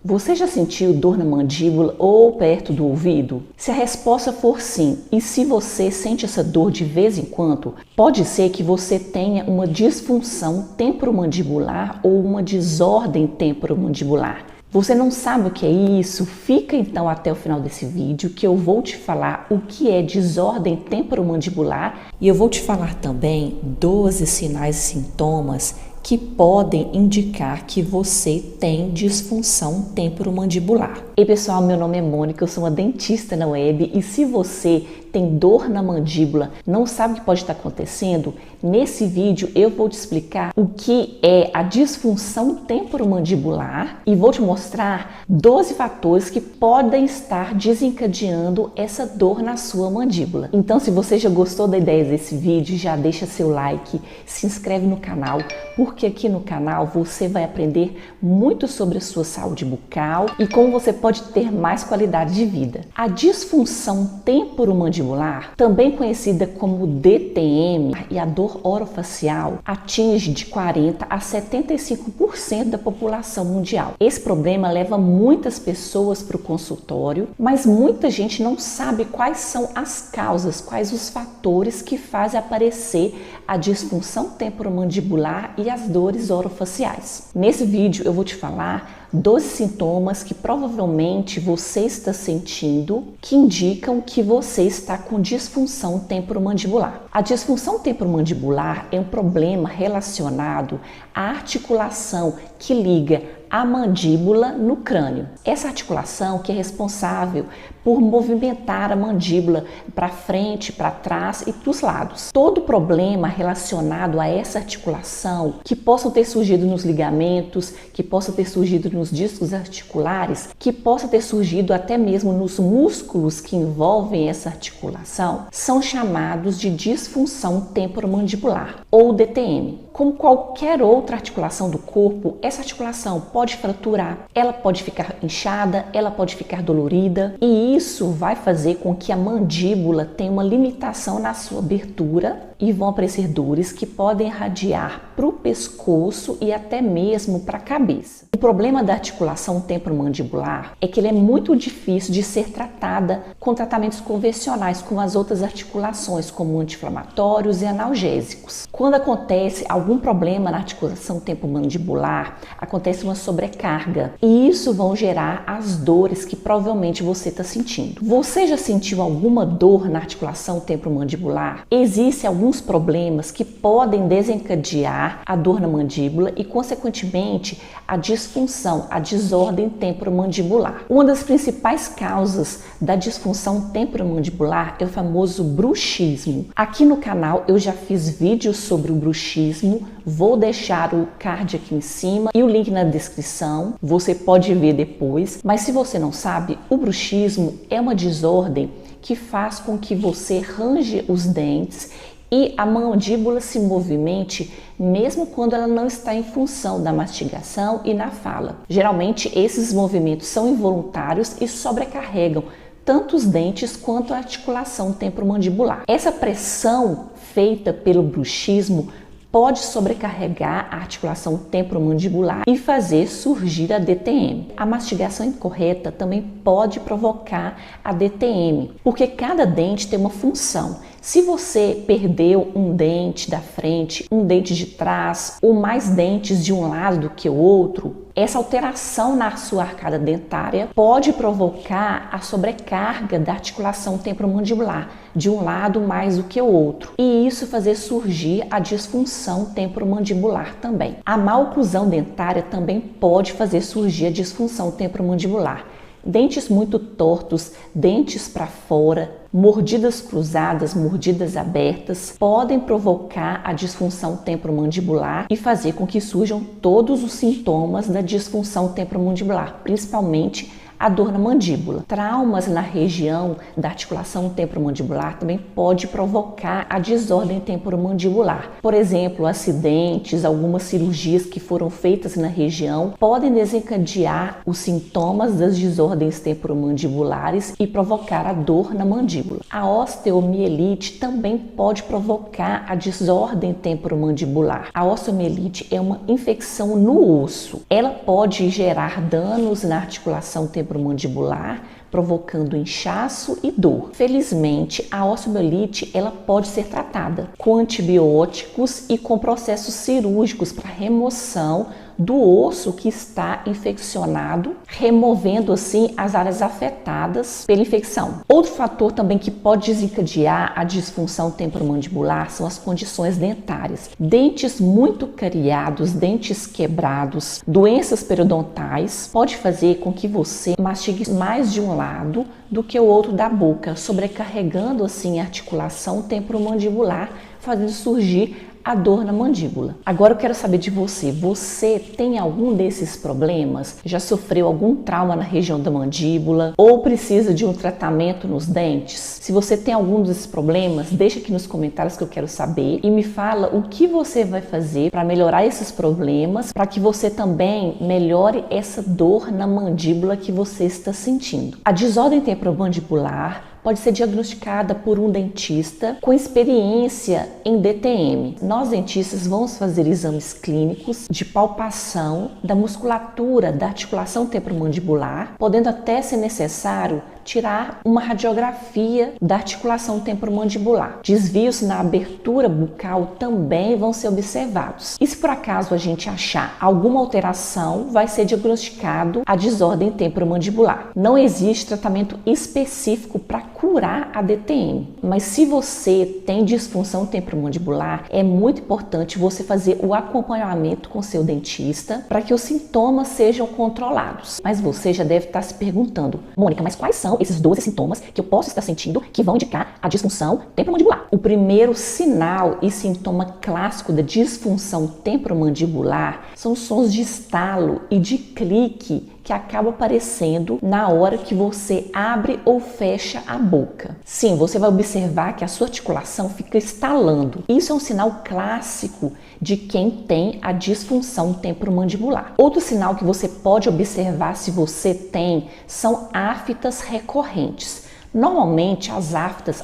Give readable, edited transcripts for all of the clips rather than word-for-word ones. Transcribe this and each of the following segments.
Você já sentiu dor na mandíbula ou perto do ouvido? Se a resposta for sim, e se você sente essa dor de vez em quando, pode ser que você tenha uma disfunção temporomandibular ou uma desordem temporomandibular. Você não sabe o que é isso? Fica então até o final desse vídeo que eu vou te falar o que é desordem temporomandibular e eu vou te falar também 12 sinais e sintomas que podem indicar que você tem disfunção temporomandibular. Ei pessoal, meu nome é Mônica, eu sou uma dentista na web e se você tem dor na mandíbula, não sabe o que pode estar acontecendo, nesse vídeo eu vou te explicar o que é a disfunção temporomandibular e vou te mostrar 12 fatores que podem estar desencadeando essa dor na sua mandíbula. Então, se você já gostou da ideia desse vídeo, já deixa seu like, se inscreve no canal, porque aqui no canal você vai aprender muito sobre a sua saúde bucal e como você pode ter mais qualidade de vida. A disfunção temporomandibular, também conhecida como DTM, e a dor orofacial atinge de 40 a 75% da população mundial. Esse problema leva muitas pessoas para o consultório, mas muita gente não sabe quais são as causas, quais os fatores que fazem aparecer a disfunção temporomandibular e as dores orofaciais. Nesse vídeo eu vou te falar 12 sintomas que provavelmente você está sentindo que indicam que você está com disfunção temporomandibular. A disfunção temporomandibular é um problema relacionado à articulação que liga a mandíbula no crânio. Essa articulação que é responsável por movimentar a mandíbula para frente, para trás e para os lados. Todo problema relacionado a essa articulação que possa ter surgido nos ligamentos, que possa ter surgido nos discos articulares, que possa ter surgido até mesmo nos músculos que envolvem essa articulação, são chamados de disfunção temporomandibular ou DTM. Como qualquer outra articulação do corpo, essa articulação pode fraturar, ela pode ficar inchada, ela pode ficar dolorida e isso vai fazer com que a mandíbula tenha uma limitação na sua abertura e vão aparecer dores que podem irradiar para o pescoço e até mesmo para a cabeça. O problema da articulação temporomandibular é que ele é muito difícil de ser tratada com tratamentos convencionais, como as outras articulações, como anti-inflamatórios e analgésicos. Quando acontece algum problema na articulação temporomandibular, acontece uma sobrecarga e isso vão gerar as dores que provavelmente você está sentindo. Você já sentiu alguma dor na articulação temporomandibular? Existem alguns problemas que podem desencadear a dor na mandíbula e, consequentemente, a disfunção, a desordem temporomandibular. Uma das principais causas da disfunção temporomandibular é o famoso bruxismo. Aqui no canal eu já fiz vídeos sobre o bruxismo, vou deixar o card aqui em cima e o link na descrição, você pode ver depois, mas se você não sabe, o bruxismo é uma desordem que faz com que você range os dentes e a mandíbula se movimente mesmo quando ela não está em função da mastigação e na fala. Geralmente esses movimentos são involuntários e sobrecarregam tanto os dentes quanto a articulação temporomandibular. Essa pressão feita pelo bruxismo pode sobrecarregar a articulação temporomandibular e fazer surgir a DTM. A mastigação incorreta também pode provocar a DTM, porque cada dente tem uma função. Se você perdeu um dente da frente, um dente de trás ou mais dentes de um lado do que o outro, essa alteração na sua arcada dentária pode provocar a sobrecarga da articulação temporomandibular de um lado mais do que o outro e isso fazer surgir a disfunção temporomandibular também. A má oclusão dentária também pode fazer surgir a disfunção temporomandibular. Dentes muito tortos, dentes para fora, mordidas cruzadas, mordidas abertas podem provocar a disfunção temporomandibular e fazer com que surjam todos os sintomas da disfunção temporomandibular, principalmente a dor na mandíbula. Traumas na região da articulação temporomandibular também pode provocar a desordem temporomandibular. Por exemplo, acidentes, algumas cirurgias que foram feitas na região podem desencadear os sintomas das desordens temporomandibulares e provocar a dor na mandíbula. A osteomielite também pode provocar a desordem temporomandibular. A osteomielite é uma infecção no osso. Ela pode gerar danos na articulação temporomandibular, provocando inchaço e dor. Felizmente, a osteomielite ela pode ser tratada com antibióticos e com processos cirúrgicos para remoção do osso que está infeccionado, removendo assim as áreas afetadas pela infecção. Outro fator também que pode desencadear a disfunção temporomandibular são as condições dentárias. Dentes muito cariados, dentes quebrados, doenças periodontais pode fazer com que você mastigue mais de um lado do que o outro da boca, sobrecarregando assim a articulação temporomandibular, fazendo surgir a dor na mandíbula. Agora eu quero saber de você. Você tem algum desses problemas? Já sofreu algum trauma na região da mandíbula? Ou precisa de um tratamento nos dentes? Se você tem algum desses problemas, deixa aqui nos comentários que eu quero saber e me fala o que você vai fazer para melhorar esses problemas, para que você também melhore essa dor na mandíbula que você está sentindo. A desordem temporomandibular pode ser diagnosticada por um dentista com experiência em DTM. Nós dentistas vamos fazer exames clínicos de palpação da musculatura da articulação temporomandibular, podendo até ser necessário tirar uma radiografia da articulação temporomandibular. Desvios na abertura bucal também vão ser observados. E se por acaso a gente achar alguma alteração, vai ser diagnosticado a desordem temporomandibular. Não existe tratamento específico para curar a DTM, mas se você tem disfunção temporomandibular, é muito importante você fazer o acompanhamento com seu dentista para que os sintomas sejam controlados. Mas você já deve estar se perguntando: Mônica, mas quais são esses 12 sintomas que eu posso estar sentindo que vão indicar a disfunção temporomandibular? O primeiro sinal e sintoma clássico da disfunção temporomandibular são os sons de estalo e de clique que acaba aparecendo na hora que você abre ou fecha a boca. Sim, você vai observar que a sua articulação fica estalando. Isso é um sinal clássico de quem tem a disfunção temporomandibular. Outro sinal que você pode observar se você tem são aftas recorrentes. Normalmente as aftas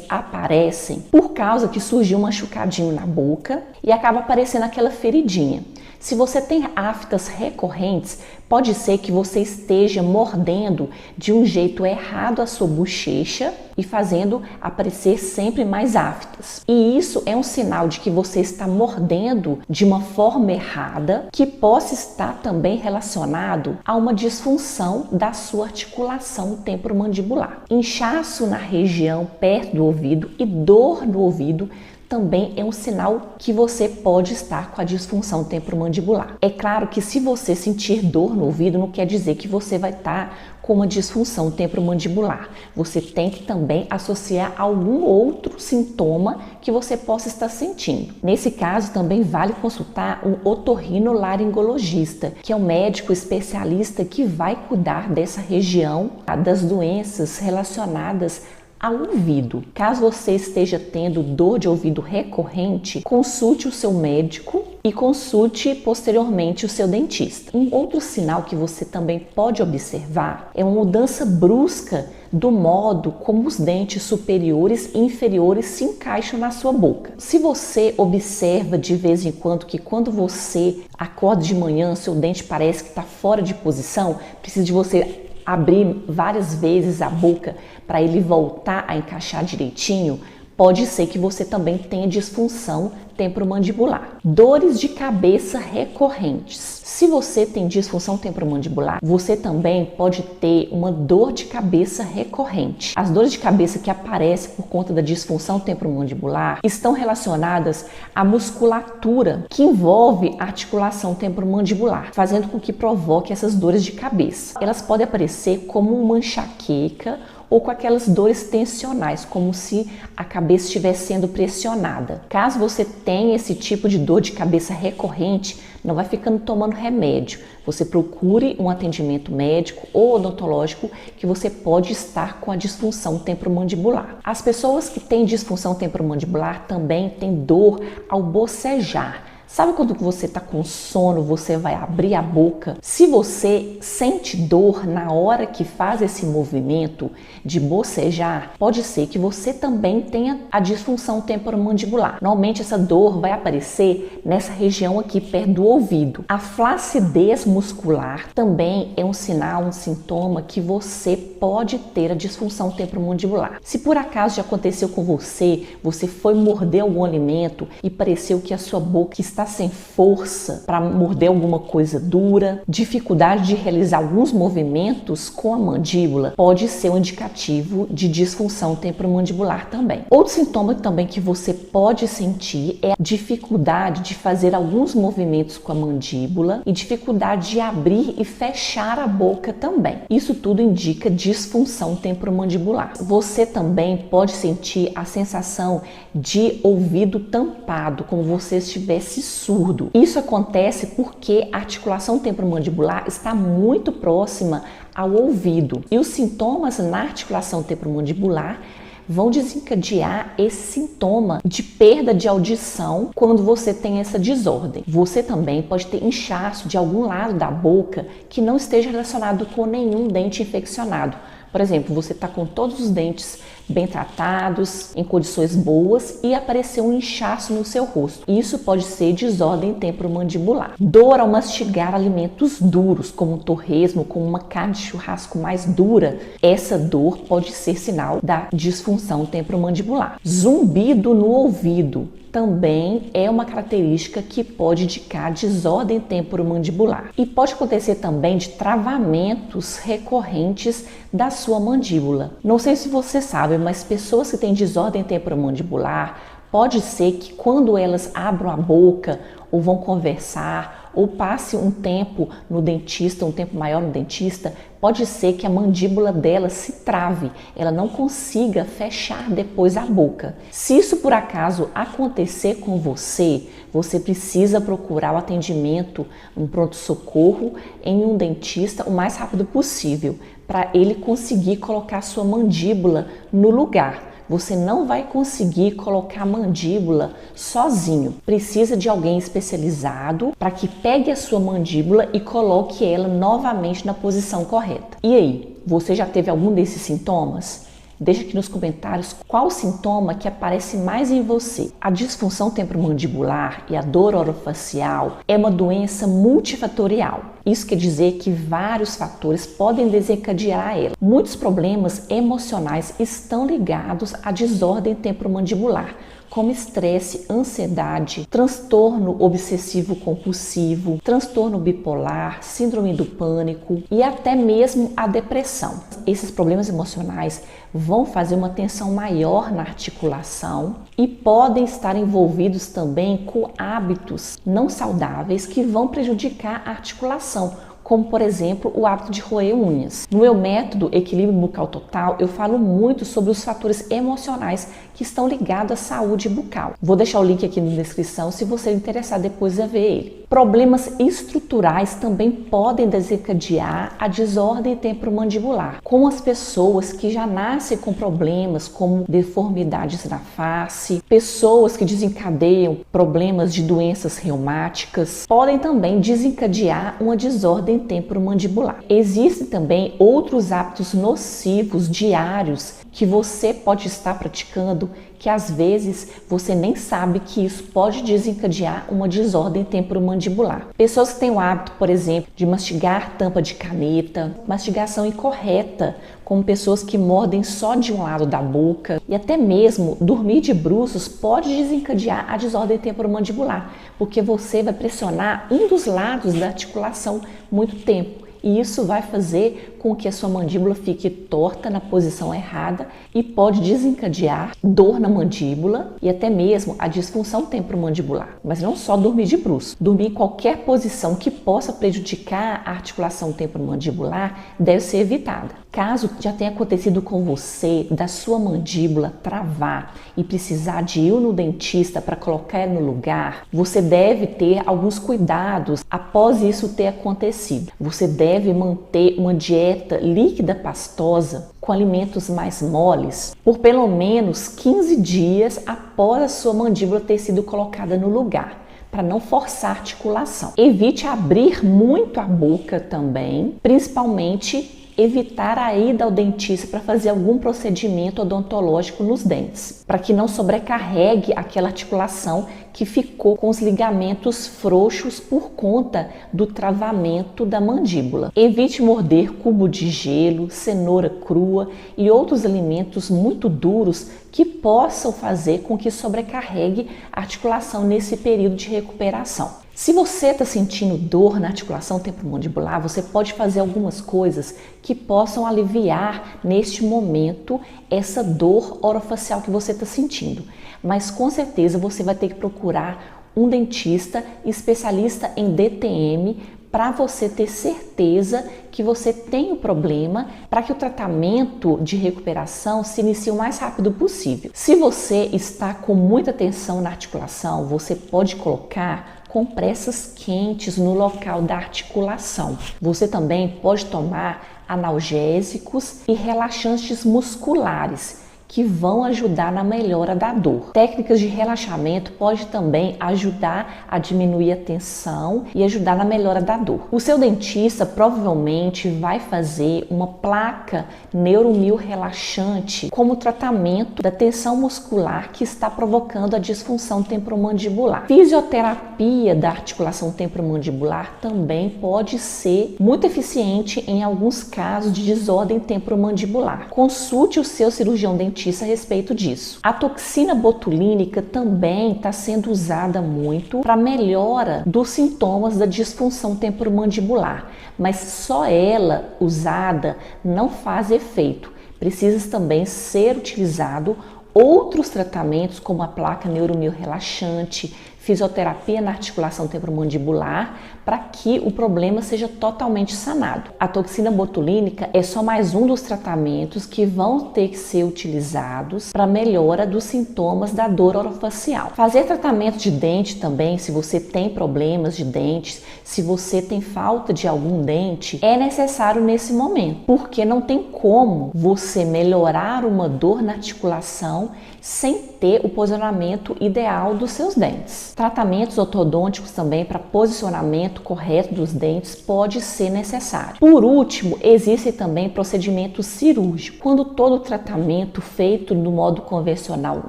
aparecem por causa que surgiu um machucadinho na boca e acaba aparecendo aquela feridinha. Se você tem aftas recorrentes, pode ser que você esteja mordendo de um jeito errado a sua bochecha e fazendo aparecer sempre mais aftas. E isso é um sinal de que você está mordendo de uma forma errada, que possa estar também relacionado a uma disfunção da sua articulação temporomandibular. Inchaço na região perto do ouvido e dor no ouvido também é um sinal que você pode estar com a disfunção temporomandibular. É claro que se você sentir dor no ouvido, não quer dizer que você vai estar com uma disfunção temporomandibular. Você tem que também associar algum outro sintoma que você possa estar sentindo. Nesse caso, também vale consultar um otorrinolaringologista, que é um médico especialista que vai cuidar dessa região, das doenças relacionadas ao ouvido. Caso você esteja tendo dor de ouvido recorrente, consulte o seu médico e consulte posteriormente o seu dentista. Um outro sinal que você também pode observar é uma mudança brusca do modo como os dentes superiores e inferiores se encaixam na sua boca. Se você observa de vez em quando que quando você acorda de manhã, seu dente parece que está fora de posição, precisa de você abrir várias vezes a boca para ele voltar a encaixar direitinho, pode ser que você também tenha disfunção temporomandibular. Dores de cabeça recorrentes. Se você tem disfunção temporomandibular, você também pode ter uma dor de cabeça recorrente. As dores de cabeça que aparecem por conta da disfunção temporomandibular estão relacionadas à musculatura que envolve a articulação temporomandibular, fazendo com que provoque essas dores de cabeça. Elas podem aparecer como uma enxaqueca ou com aquelas dores tensionais, como se a cabeça estivesse sendo pressionada. Caso você tenha esse tipo de dor de cabeça recorrente, não vai ficando tomando remédio. Você procure um atendimento médico ou odontológico que você pode estar com a disfunção temporomandibular. As pessoas que têm disfunção temporomandibular também têm dor ao bocejar. Sabe quando você está com sono, você vai abrir a boca? Se você sente dor na hora que faz esse movimento de bocejar, pode ser que você também tenha a disfunção temporomandibular. Normalmente essa dor vai aparecer nessa região aqui perto do ouvido. A flacidez muscular também é um sinal, um sintoma que você pode ter a disfunção temporomandibular. Se por acaso já aconteceu com você, você foi morder algum alimento e pareceu que a sua boca está sem força para morder alguma coisa dura, dificuldade de realizar alguns movimentos com a mandíbula, pode ser um indicativo de disfunção temporomandibular também. Outro sintoma também que você pode sentir é a dificuldade de fazer alguns movimentos com a mandíbula e dificuldade de abrir e fechar a boca também. Isso tudo indica disfunção temporomandibular. Você também pode sentir a sensação de ouvido tampado, como você estivesse surdo. Isso acontece porque a articulação temporomandibular está muito próxima ao ouvido e os sintomas na articulação temporomandibular vão desencadear esse sintoma de perda de audição quando você tem essa desordem. Você também pode ter inchaço de algum lado da boca que não esteja relacionado com nenhum dente infeccionado. Por exemplo, você está com todos os dentes bem tratados, em condições boas e apareceu um inchaço no seu rosto. Isso pode ser desordem temporomandibular. Dor ao mastigar alimentos duros, como um torresmo, como uma carne de churrasco mais dura. Essa dor pode ser sinal da disfunção temporomandibular. Zumbido no ouvido também é uma característica que pode indicar desordem temporomandibular. E pode acontecer também de travamentos recorrentes da sua mandíbula. Não sei se você sabe, mas pessoas que têm desordem temporomandibular, pode ser que quando elas abram a boca ou vão conversar ou passe um tempo no dentista, um tempo maior no dentista, pode ser que a mandíbula dela se trave, ela não consiga fechar depois a boca. Se isso por acaso acontecer com você, você precisa procurar o atendimento, um pronto-socorro em um dentista o mais rápido possível, para ele conseguir colocar a sua mandíbula no lugar. Você não vai conseguir colocar a mandíbula sozinho. Precisa de alguém especializado para que pegue a sua mandíbula e coloque ela novamente na posição correta. E aí, você já teve algum desses sintomas? Deixa aqui nos comentários qual o sintoma que aparece mais em você. A disfunção temporomandibular e a dor orofacial é uma doença multifatorial. Isso quer dizer que vários fatores podem desencadear ela. Muitos problemas emocionais estão ligados à desordem temporomandibular, como estresse, ansiedade, transtorno obsessivo-compulsivo, transtorno bipolar, síndrome do pânico e até mesmo a depressão. Esses problemas emocionais vão fazer uma tensão maior na articulação e podem estar envolvidos também com hábitos não saudáveis que vão prejudicar a articulação, como por exemplo o hábito de roer unhas. No meu método Equilíbrio Bucal Total, eu falo muito sobre os fatores emocionais que estão ligados à saúde bucal. Vou deixar o link aqui na descrição se você interessar depois a ver ele. Problemas estruturais também podem desencadear a desordem temporomandibular, como as pessoas que já nascem com problemas como deformidades na face, pessoas que desencadeiam problemas de doenças reumáticas, podem também desencadear uma desordem temporomandibular. Existem também outros hábitos nocivos diários que você pode estar praticando que às vezes você nem sabe que isso pode desencadear uma desordem temporomandibular. Pessoas que têm o hábito, por exemplo, de mastigar tampa de caneta, mastigação incorreta, como pessoas que mordem só de um lado da boca e até mesmo dormir de bruços pode desencadear a desordem temporomandibular, porque você vai pressionar um dos lados da articulação muito tempo. E isso vai fazer com que a sua mandíbula fique torta na posição errada e pode desencadear dor na mandíbula e até mesmo a disfunção temporomandibular. Mas não só dormir de bruços. Dormir em qualquer posição que possa prejudicar a articulação temporomandibular deve ser evitada. Caso já tenha acontecido com você da sua mandíbula travar e precisar de ir no dentista para colocar ela no lugar, você deve ter alguns cuidados após isso ter acontecido. Você deve manter uma dieta líquida pastosa com alimentos mais moles por pelo menos 15 dias após a sua mandíbula ter sido colocada no lugar, para não forçar a articulação. Evite abrir muito a boca também, principalmente evitar a ida ao dentista para fazer algum procedimento odontológico nos dentes, para que não sobrecarregue aquela articulação que ficou com os ligamentos frouxos por conta do travamento da mandíbula. Evite morder cubo de gelo, cenoura crua e outros alimentos muito duros que possam fazer com que sobrecarregue a articulação nesse período de recuperação. Se você está sentindo dor na articulação temporomandibular, você pode fazer algumas coisas que possam aliviar neste momento essa dor orofacial que você está sentindo. Mas com certeza você vai ter que procurar um dentista especialista em DTM para você ter certeza que você tem o problema, para que o tratamento de recuperação se inicie o mais rápido possível. Se você está com muita tensão na articulação, você pode colocar compressas quentes no local da articulação. Você também pode tomar analgésicos e relaxantes musculares que vão ajudar na melhora da dor. Técnicas de relaxamento podem também ajudar a diminuir a tensão e ajudar na melhora da dor. O seu dentista provavelmente vai fazer uma placa neuromio relaxante como tratamento da tensão muscular que está provocando a disfunção temporomandibular. Fisioterapia da articulação temporomandibular também pode ser muito eficiente em alguns casos de desordem temporomandibular. Consulte o seu cirurgião dentista a respeito disso. A toxina botulínica também está sendo usada muito para melhora dos sintomas da disfunção temporomandibular, mas só ela usada não faz efeito. Precisa também ser utilizado outros tratamentos como a placa neuromio relaxante, fisioterapia na articulação temporomandibular, para que o problema seja totalmente sanado. A toxina botulínica é só mais um dos tratamentos que vão ter que ser utilizados para melhora dos sintomas da dor orofacial. Fazer tratamento de dente também, se você tem problemas de dentes, se você tem falta de algum dente, é necessário nesse momento, porque não tem como você melhorar uma dor na articulação sem ter o posicionamento ideal dos seus dentes. Tratamentos ortodônticos também para posicionamento correto dos dentes pode ser necessário. Por último, existem também procedimentos cirúrgicos. Quando todo o tratamento feito no modo convencional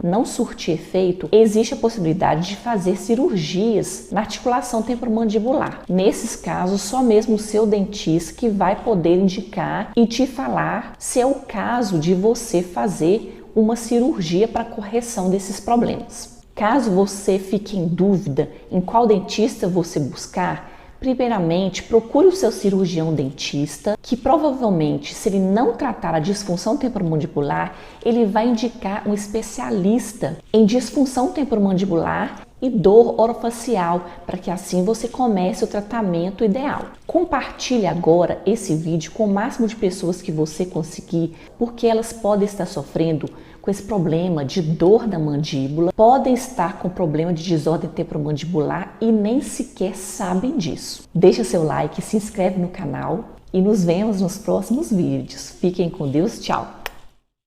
não surtir efeito, existe a possibilidade de fazer cirurgias na articulação temporomandibular. Nesses casos, só mesmo o seu dentista que vai poder indicar e te falar se é o caso de você fazer uma cirurgia para correção desses problemas. Caso você fique em dúvida em qual dentista você buscar, primeiramente procure o seu cirurgião dentista, que provavelmente, se ele não tratar a disfunção temporomandibular, ele vai indicar um especialista em disfunção temporomandibular e dor orofacial, para que assim você comece o tratamento ideal. Compartilhe agora esse vídeo com o máximo de pessoas que você conseguir, porque elas podem estar sofrendo com esse problema de dor da mandíbula, podem estar com problema de desordem temporomandibular e nem sequer sabem disso. Deixa seu like, se inscreve no canal e nos vemos nos próximos vídeos. Fiquem com Deus, tchau!